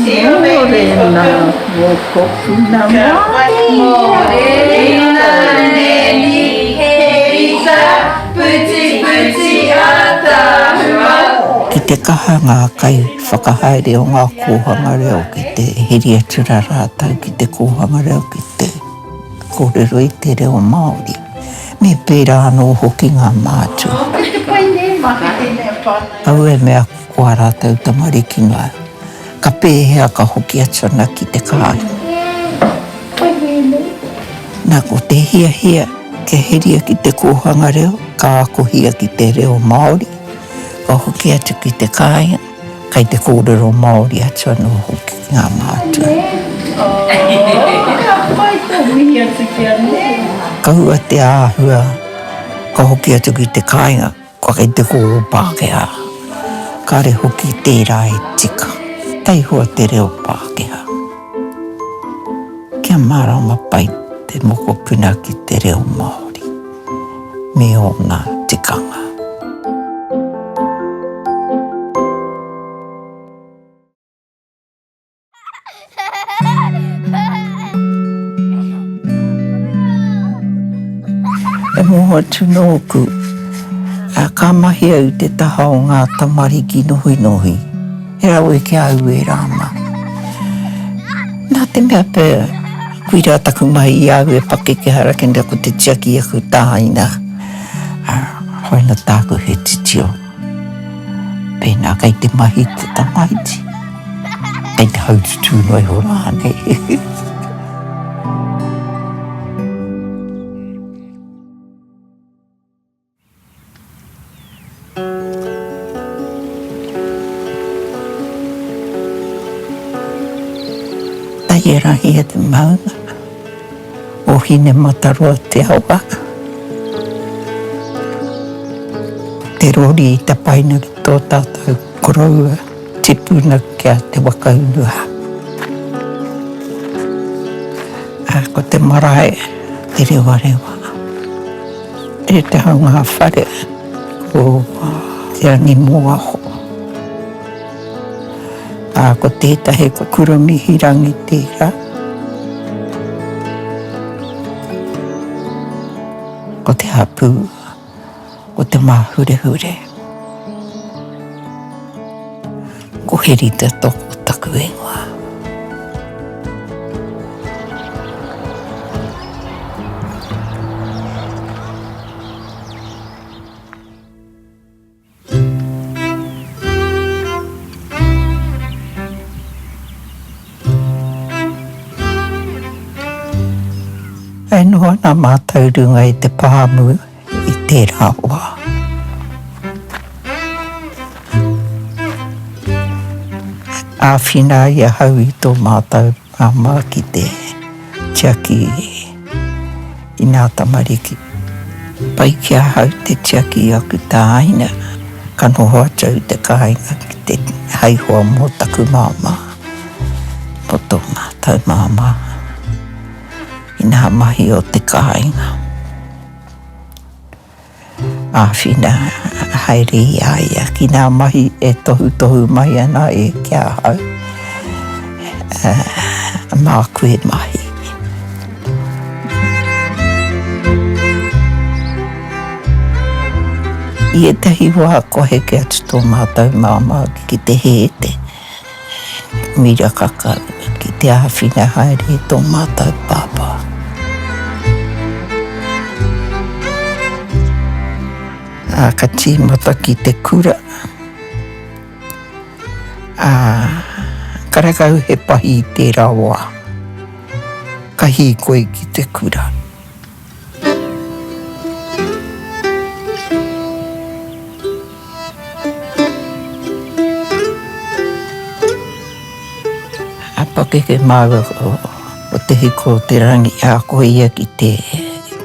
Morena, wokopuna Morena neni herisa puti puti atahua. Ki te kahanga kai whakahaere o ngā kōhanga reo ki te heri atura rātau ki te kōhanga reo ki te kōrero i te reo Māori. Me pērā anō hoki ngā mātua. Au e mea kua rātau tamariki ngā. Ka pēhea ka hoki atana ki te kāi. Nā ko te hia hia ke heria ki te kōhanga reo, ka akohia ki te reo Māori. Ka hoki atu ki te kāinga, kai te kōrero Māori atu anō hoki ngā mātua. Ka hua te āhua, ka hoki atu ki te kāinga, ka kai te kōro Pākehā. Ka re hoki tērā e tika, tai hua te reo Pākehā. Kia mārama pai te moko puna ki te reo Māori, me o ngā tikanga. E moha tunōku, ka mahi au te taha o ngā tamariki nohi nohi. He rau e ke au e rāma. Nā te mea pē, kui rā taku mai i au e pake ke harakenda ko te tiaki aku tāina. Hoina tāku he titio. Pēnā kai te mahi te tamaiti. Kai te haututu noi ho rānei. E rahi e te maunga, o hine mataroa te awa. Te rori i ta paina ki tō tātou koroua, te puna kia te wakaunua. Ko te marae, te rewa rewa. E te haunga whare, ko te rangi moaho. Ko tētahe ko kuramihi rangi tērā. Ko te hapu, ko te māhure. Ko heri te toko taku ingoa. E noa nā mātou runga i te pāmu i tērā wā. Āwhina ia hau i tō mātou māma ki te tiaki i nā tamariki. Pai kia hau te tiaki aku tāina, ka noho atau te kāinga ki te haihoa mō taku māma. Po tō mātou māma. Nā mahi o te kāinga. Āwhina haere i aia ki nā mahi e tohu mai ana e kia hau. Mā koe mahi. I e tahi wā kohe ke atu tō mātou māma ki te hete. Mira kakau ki te āwhina haere tō mātou pāpā. Ka tīmata ki te kura. Karakau he pahi i tērā wā. Ka hīkoi ki te kura. Pake ke māua o te hiko te rangi a koe ia ki te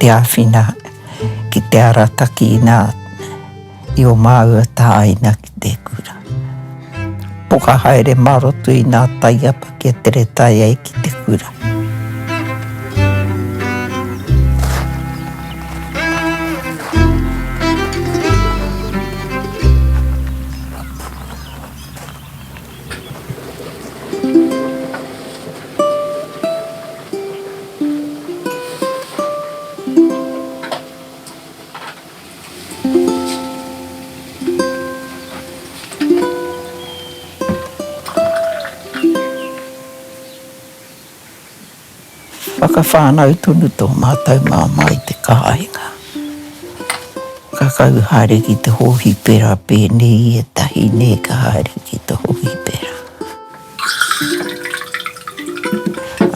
āwhina ki te arataki nā i o māua tāina ki te kura. Poka haere marotu i nā taiapa kia tere tai ai ki te kura. whakawhānau tonu tō mātou māma i te kāinga. Kakau haere ki te hohi pera pēnei e tahi ne ka haere ki te hohi pera.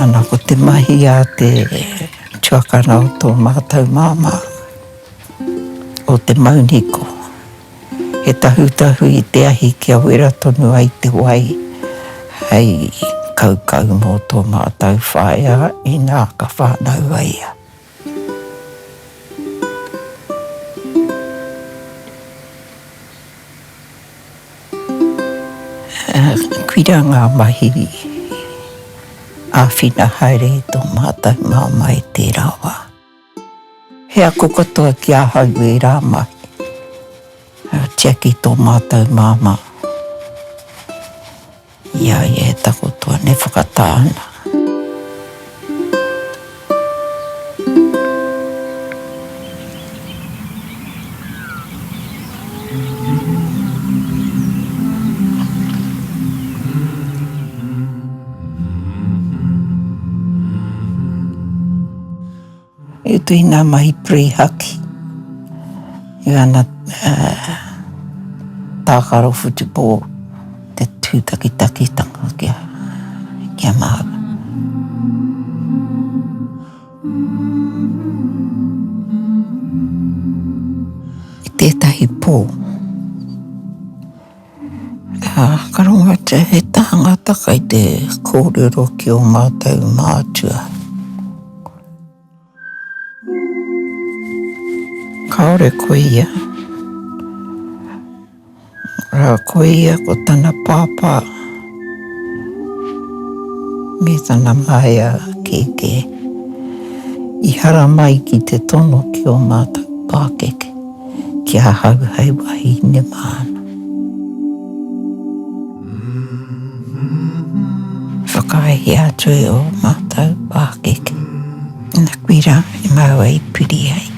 Ana ko te mahi a te tuakana o tō mātou māma o te mauniko. He tahutahu i te ahi kia wera tonu ai te wai hei kaukau mō tō mātou whaia i nā ka whānau aia. Kuira ngā mahi āwhina haere i tō mātou māma i te rawa. Hea ko katoa ki ahau e rā mahi. Tia ki tō mātou māma. Ia e tako toa ne whakatāna. E tui nā mahi prehaki. I ana tākaro futipō te tūtakitaki tanga kia māga. I tētahi pō. Karonga te he tāngata kai te kōrero ki o mātou mātua. Kaore koe ia. Rā koe ia ko tana pāpā. Me tana maia keke. I hara mai ki te tono ki o mātou pākeke. Kia hau hei wahi ne māna. Whakaehi atu e o mātou pākeke. Nā kuira e mau ai piri ai.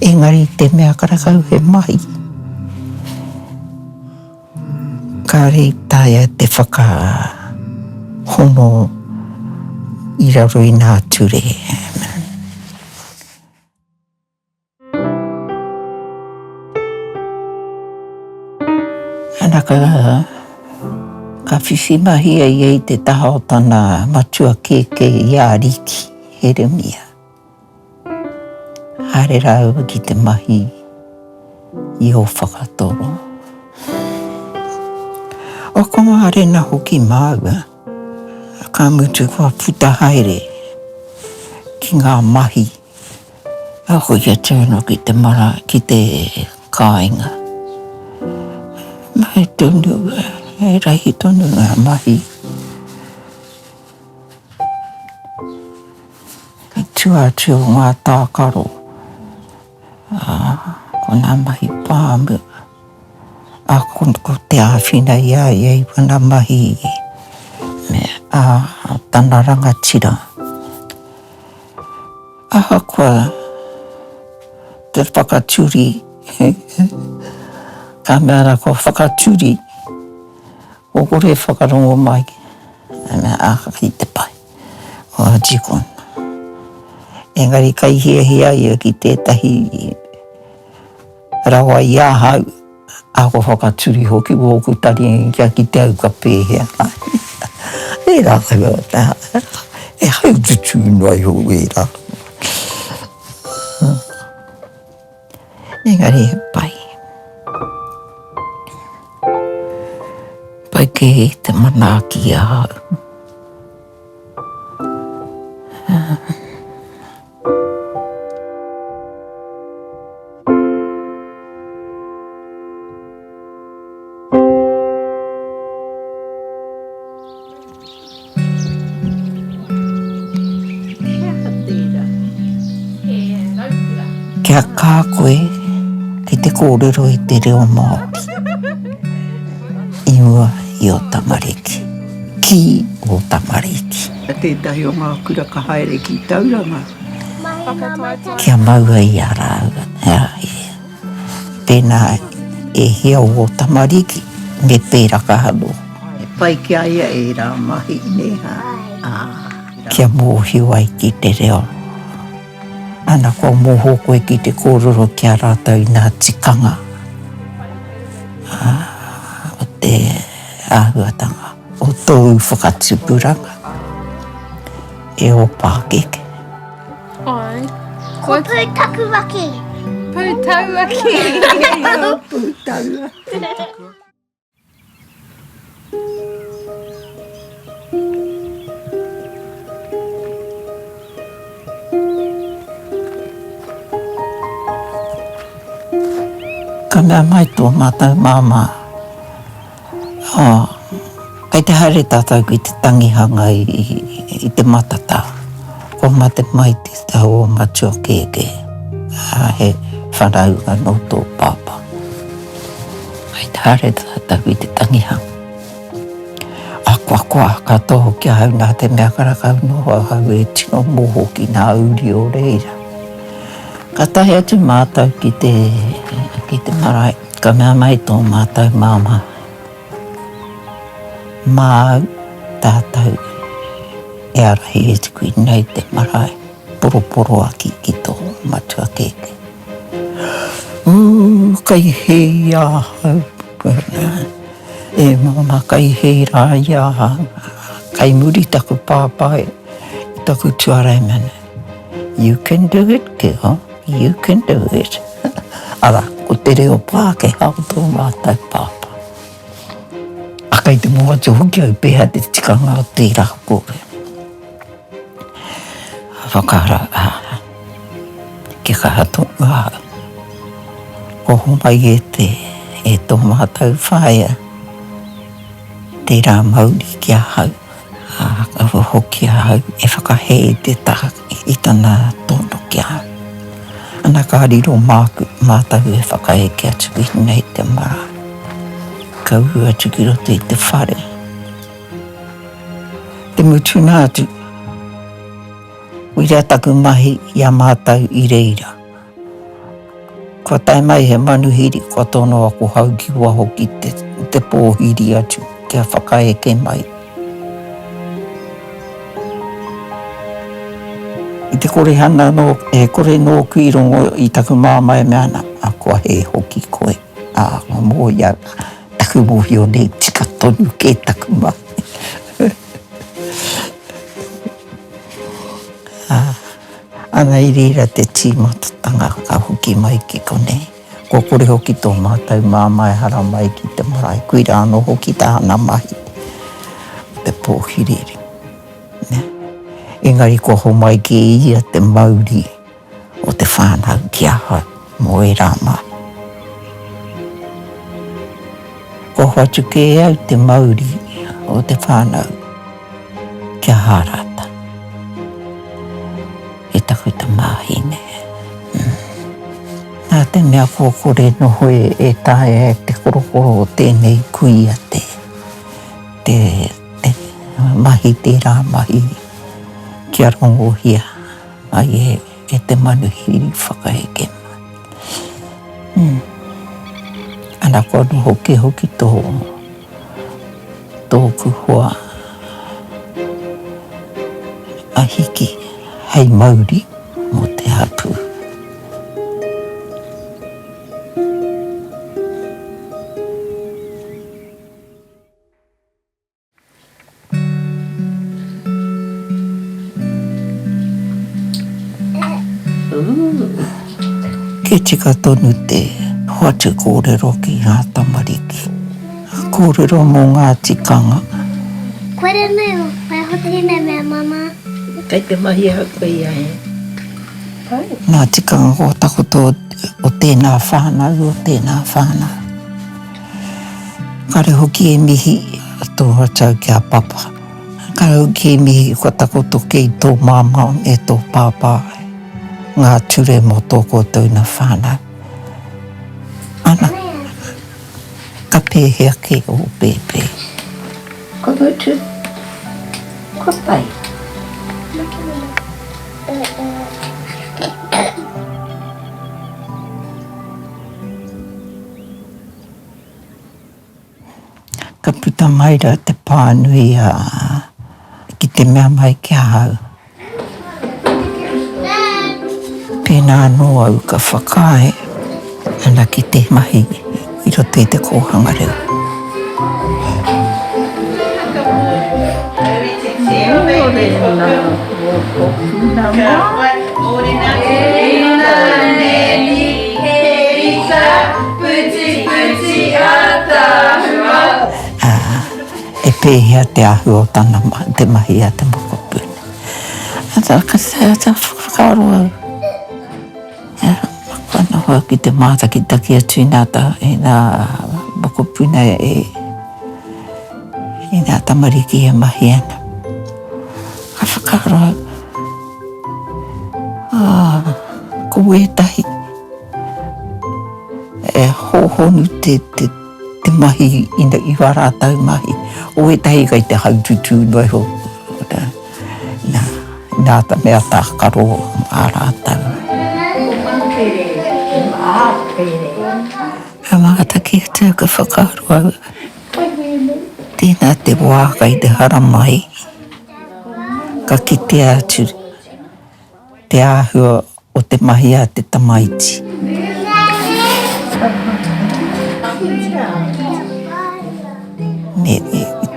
Engari te mea karakau he mahi. Ka rei taia te whaka hono i raro i nā ture. Ana ka whiwhimahi ai ei te taha o tana matua keke i āriki, Heremia. Haere rau ki te mahi i o whakatoro. O konga are na hoki māua, ka mutu kua puta haere ki ngā mahi. A hoi atuano ki te mara, ki te kāinga. Mai tonu, e rahi tonu ngā mahi. Ki tuatio ngā tākaro. Ko nā mahi pāmu. Ko te āwhina ia iei wana mahi tana rangatira. Aha kua te whakaturi. Ka meara ko whakaturi. O kore whakarongo mai. Aha ki te pai. O jikon. Engari kai hia ia ki tētahi rawa ia hau. Ako whakaturi hoki wōku tari kia ki te au ka pēhea. E rā kaiwa tā. E hau tutu noi ho e rā. Engari he pai. Pai ke he te manaki a hau. Kia kā koe ki te kōrero i te reo Māori. I mua i o tamariki. Ki o tamariki. Tētahi o ngā kura ka haere ki tauranga. Kia maua i a rāua. Pēnā e hea o tamariki me pēra ka halo. E pai ki aia e rā mahi neha. kia mōhio ai ki te reo. Ana ko mōho koe ki te kōrero kia rātou i nā tikanga. O te āhuatanga. O tōu whakatupuranga. E o Pākeke. Ai. Ko Pūtakuwaki. Pūtauaki. Pūtaua. Ka mea mai tō mātou māma. Kei te haere tātou ki te tangihanga i te matata. Ko mate mai te tau o Matua Keke. He whanau anō tō pāpā. Kei te haere tātou i te tangihanga. Kua ka toho kia hau nā te mea karakau noa hau e tino moho ki nā uri o reira. Ka tahi atu mātou ki te marae. Ka mea mai tō mātou māma. Māu tātou e arahi e tuku i nei te marae. Poroporo aki ki tō Matua Keke. Kai hei ahau. E mama kai hei rā ia. Kai muri taku pāpā i taku tuarai mana. You can do it, girl. You can do it. Ara, ko te reo pā ke hao tō mātou pāpā. Akai te mua te hoki au pēha te tikanga o te rā kore. Whakara, ke kahato ngā. Ko homai e tō mātou whaia. Te rā mauri kia hau. Ka hoki hau e whakahei te taha i tana tono kia hau. Ana ka riro mātau e whakahe kia tuki nei te mara. Ka ua tuki roto i te whare. Te mutuna atu. Uira taku mahi i a mātau i reira. Kua tai mai he manuhiri kua tono aku hau ki waho ki te pōhiri atu kia whakaeke mai. I te kore hana kore no kuirongo i taku māmai mea ana, a kua he hoki koe. Mō ia taku mohi o nei tika tonu ke taku mai. Ana i rira te tīmatatanga ka hoki mai ki konei. Ko kore hoki tō mātou māmai hara mai ki te marae. Kui rāno hoki tāna mahi. Te pōhiriri. Engari ko ho mai ki ia te mauri o te whānau ki aha mo e rāma. Ko hoatu ke au te mauri o te whānau ki aha rata. E taku te māhine. Nā te mea kōkore noho e tae e te korokoro o tēnei kuia te mahi te rā mahi kia rongohia ai e te manuhiri whakaheke mai. Ana kua noho ke hoki tōku hoa a hiki hei mauri mo te hapu. Ke tika tonu te hoatu kōrero ki ngā tamariki. Kōrero mō ngā tikanga. Koe nei o, pai hotere nei mea mama. Kei te mahi hau koe ia he. Ngā tikanga o takoto o tēnā whānau, o tēnā whānau. Kare hoki e mihi tō hatau kia papa. Kare hoki e mihi ko takoto kei tō māma e tō pāpā. Ngā ture mo tōko tōna whānau. Ana, ka pēhea ke o pēpē. Ko mutu? Ko pai? Ka puta maira te pānui ki te mea mai kia hau. Pēnā noa au ka whakae, ana ki te mahi i roto i te kōhanga reo. E pēhea te ahu o tana te mahi a te mokopuna. Ata ka te whakaro au. Makwana hoa ki te mātaki taki a tūnata e nā mokopuna e nā tamariki e mahi ana. Ka whakaro au. Ko etahi. E hohonu te mahi ina i warātau mahi. O etahi kai te haututu noi ho. Nā ta mea tākaro a rātau. A mātaki atu ka whakaro au. Tēnā te wākai te haramai. Ka kite atu. Te āhua o te mahi a te tamaiti.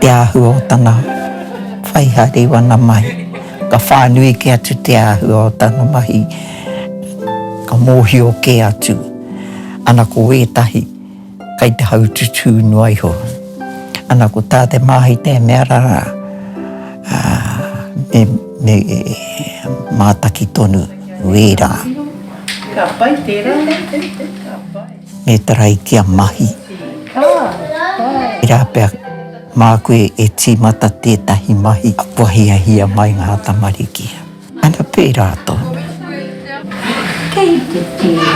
Te āhua o tana whaihare wana mai. Ka whānui ke atu te āhua o tana mahi. Ka mōhio ke atu. Ana ko etahi kai te haututu nuai ho. Ana ko tā te mahi te mea rara. Ne mātaki tonu wera. Ka pai tērā. Me tarai kia mahi. Ira pia mā koe e tīmata tētahi mahi apuahia mai ngā tamarikia. Ana pērā tonu. Kei te tērā.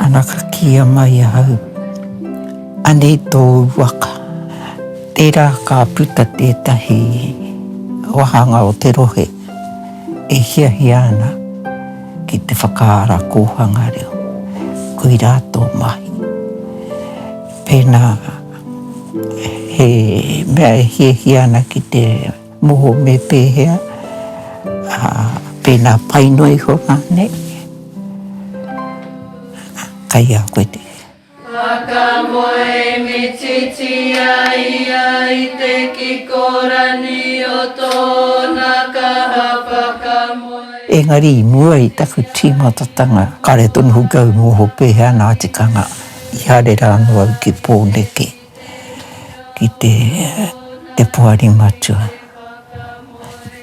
Ana ka kia mai au. Ane tō waka. Tērā ka puta tētahi wahanga o te rohe. E hiahi ana ki te whakaara kōhanga reo. Kui rātō mahi. Pēnā he mea e hiahi ana ki te moho me pēhea. Pēnā painoi ho ngāne. Kai a koe te. Whakamoe me titi ai ai te kikorani o tōna kaha whakamoe. Engari i mua i taku tīmatatanga. Kare tonu hukau moho pēhea nā te kanga. I hare rāno au ki pōneke. Ki te puari matua.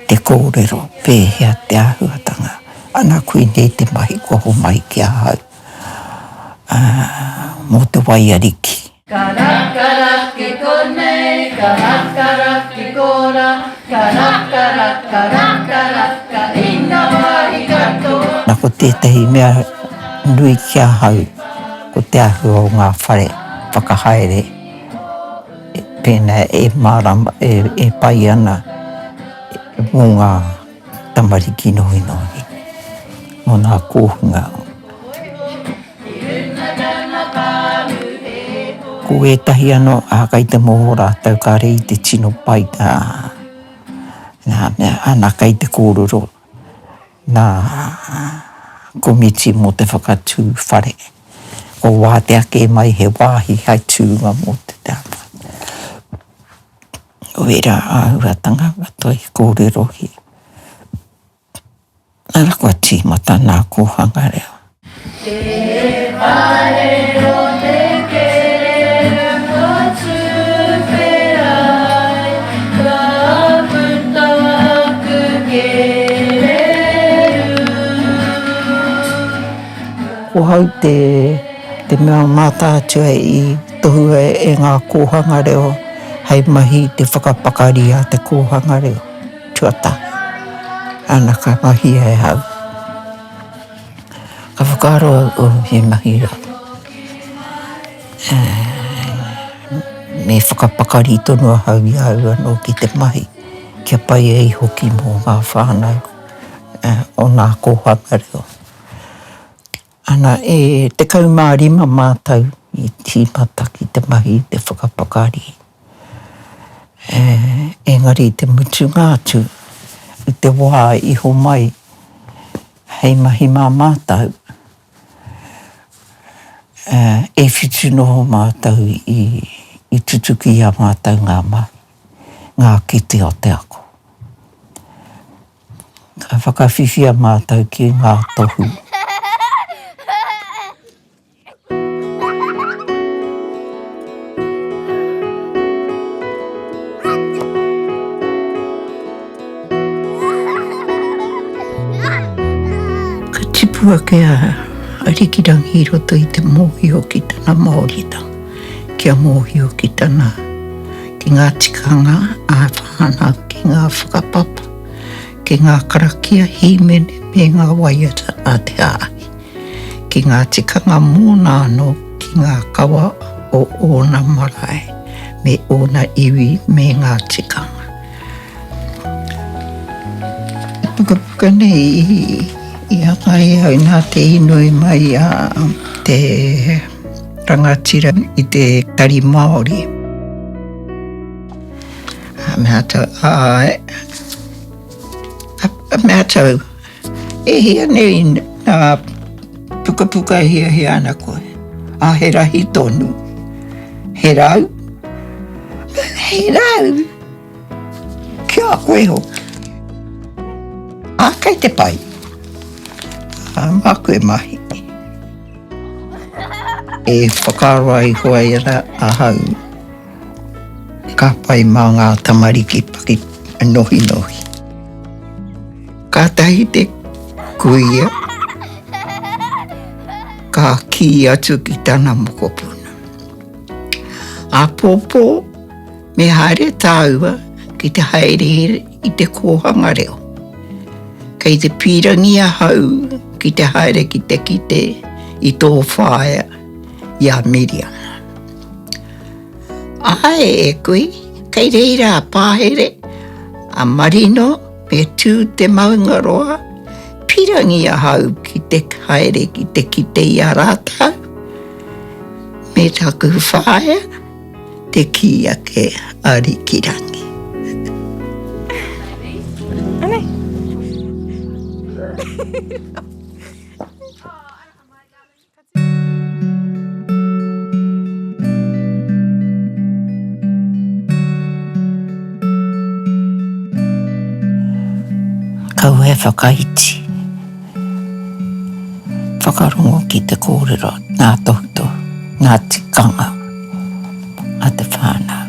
Te kōrero pēhea te āhuatanga. Ana kui nei te mahi koho mai ki a hau. Mō te waiariki. Karakaraki konei, karakaraki kora, karakaraka ina wai katoa. Nā ko tētahi mea nui kia hau, ko te ahua o ngā whare whakahaere. Pēnā e marama, e pai ana mō ngā tamariki nohi nohi. Mō ngā kōhunga. Ko etahi ano a kai te moho rātau ka rei te tino pai nā mea ana kai te kōrero nā komiti mō te whakatū whare. Ko wātea ke mai he wāhi hai tūnga mō te tāpa. O era āhuatanga watoi kōrero hi. Nara kua tīmata nā kōhanga reo. Te whaero te kere no tūwherai, ka puta aku kereru. Ko hau te mea mātātua i tohua e ngā kōhanga reo, hei mahi te whakapakari a te kōhanga reo. Tuata, ana ka mahi e hau. Ka whakaro o he mahi rau. Me whakapakari tonu a hau i au anō ki te mahi. Kia pai ei hoki mō ngā whānau o ngā kōhanga reo. Ana e te kaumārima mātau i tīmata ki te mahi te whakapakari. Engari te mutu ngātu i te wā iho mai hei mahi mā mātau. E whitu noho mātau i tutuki a mātau ngā mahi, ngā kite o te ako. Ka whakawhiwhia mātau ki ngā tohu. Ka tipua kia arikirangi i roto i te mōhio ki tana Māoritanga. Kia mōhio ki tana, ki ngā tikanga a whānau, ki ngā whakapapa, ki ngā karakia himene me ngā waiata a te āhi. Ki ngā tikanga mōna anō, ki ngā kawa o ōna marae, me ōna iwi me ngā tikanga. Puka nei i akai au nā te inui mai a te rangatira i te tari Māori. Mea tau, mea tau, e hea nei nā puka hea ana koe. A he rahi tonu. He rau. He rau. Kia koe ho. A kai te pai. A mā koe mahi. E whakaroa i hoa ira a hau. Ka pai mā ngā tamariki paki nohi nohi. Ka tahi te kuia. Ka ki atu ki tana mokopuna. A pōpō me haere tāua ki te haere i te kōhanga reo. Kei te pirangi a hau ki te haere ki te kite i tō whaia i a Miriam. Ae e koe, kei reira a pāhere, a marino me tū te maungaroa, pirangi a hau ki te haere ki te kite i a rātau, me taku whaia, te kia ke arikirangi. Kau e whakaiti. Whakarongo ki te kōrero, nā tohuto, nā tikanga, a te whānau.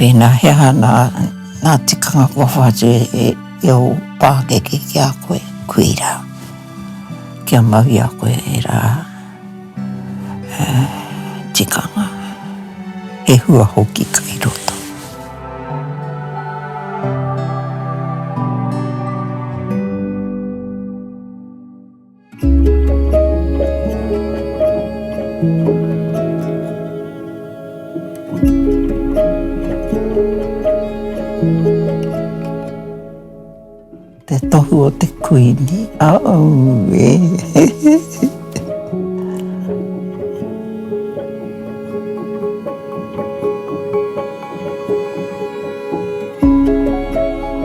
Pēnā hea nā tikanga kua whātu e o pākeke ki a koe kuira. Kia mahi a koe e rā tikanga. He hua hoki kai roto. Te tohu o te kuini, au e.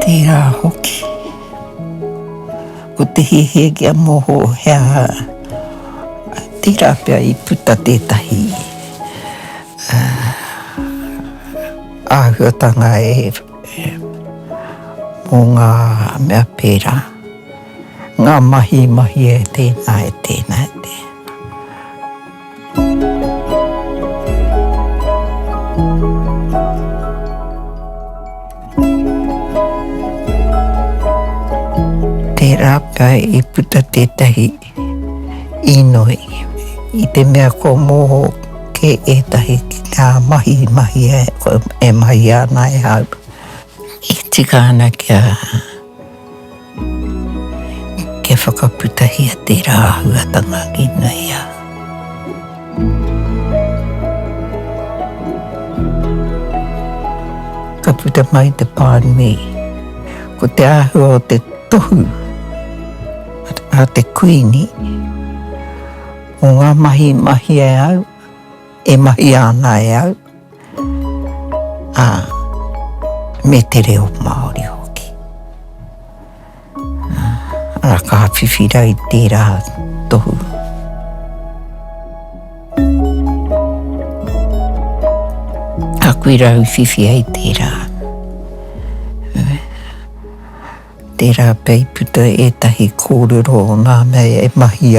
Tērā hoki. Ko te hehe kia moho hea, tērā pia i puta tētahi āhuatanga mō ngā mea pērā. Ngā mahi e tēnā e tēnā e tēnā. Tērā pia i puta tētahi inoi. I te mea ko moho ke etahi ki ngā mahi e mahi ana e hau. I tika ana kia whakaputahia tērā ahuatanga ki nei a. Ka puta mai te pānmi, ko te ahua o te tohu a te kuini, o ngā mahi e au, e mahi ana e au. me te reo Māori hoki. Ara ka whiwhira I tērā tohu. A kui rau whiwhi ai tērā. Tērā pei puta ētahi kōrero o ngā mea I mahi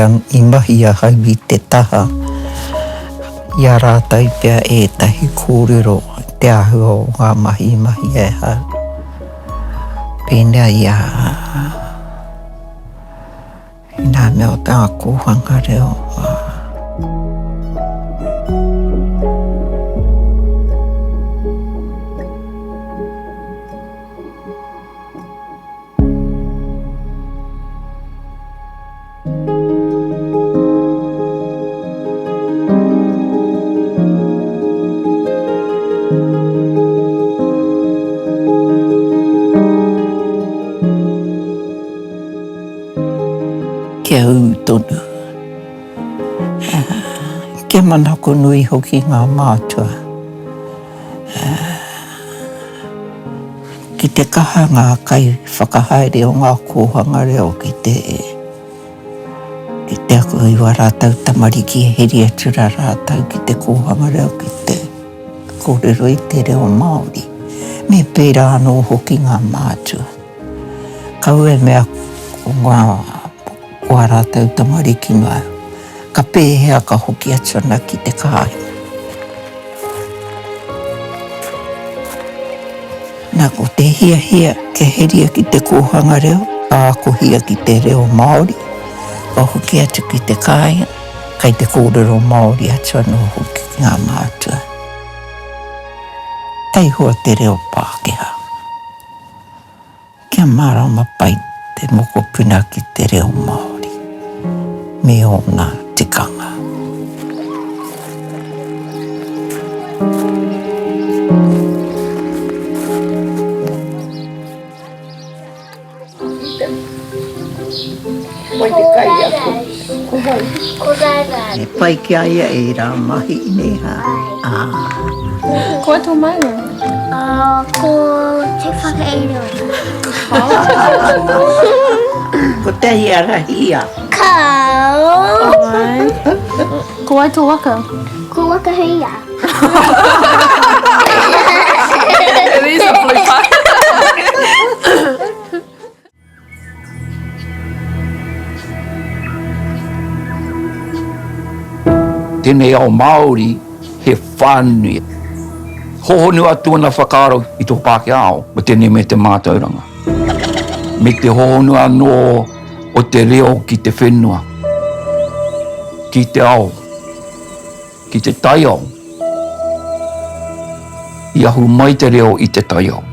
a hau I te taha. Ia rātai pia ētahi kōrero te ahua o ngā mahi e hau. Pēnea ia I nā mea o tā kōhanga reo. Kia uu tonu. Kia manako nui hoki ngā mātua. Ki te kaha ngā kai whakahaere o ngā kōhanga reo ki te ako iwa rātau tamariki e heri atura rātau ki te kōhanga reo ki te kōrero I te reo Māori. Me pērā anō hoki ngā mātua. Kau e mea o ngā kua rātau tamariki mai. Ka pēhea ka hoki atuna ki te kāhi. Nā ko te hia ke heria ki te kōhanga reo, a ako hia ki te reo Māori, ka hoki atu ki te kāhi, kai te kōrero Māori atuna hoki ki ngā mātua. Tei hoa te reo Pākehā. Kia marama pai te moko puna ki te reo Māori. Me o ngā tikanga. Wai te kai ako. Ko rara. E pai ki aia e rā mahi nei ha. Kua tō maua? Ko te whakaero. Ko tehi arahia. Kau. Ai. Ko ai tō waka? Ko wakahuia. It is a blue pie. Tēnei ao Māori he whānui. Hohonu atu ana whakaaro I tō Pākehā ao, o tēnei me te mātauranga. Me te hohonu anō o te reo ki te whenua, ki te ao, ki te tai ao. I ahu mai te reo I te tai ao.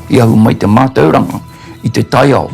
I ahu mai te mātauranga I te tai ao.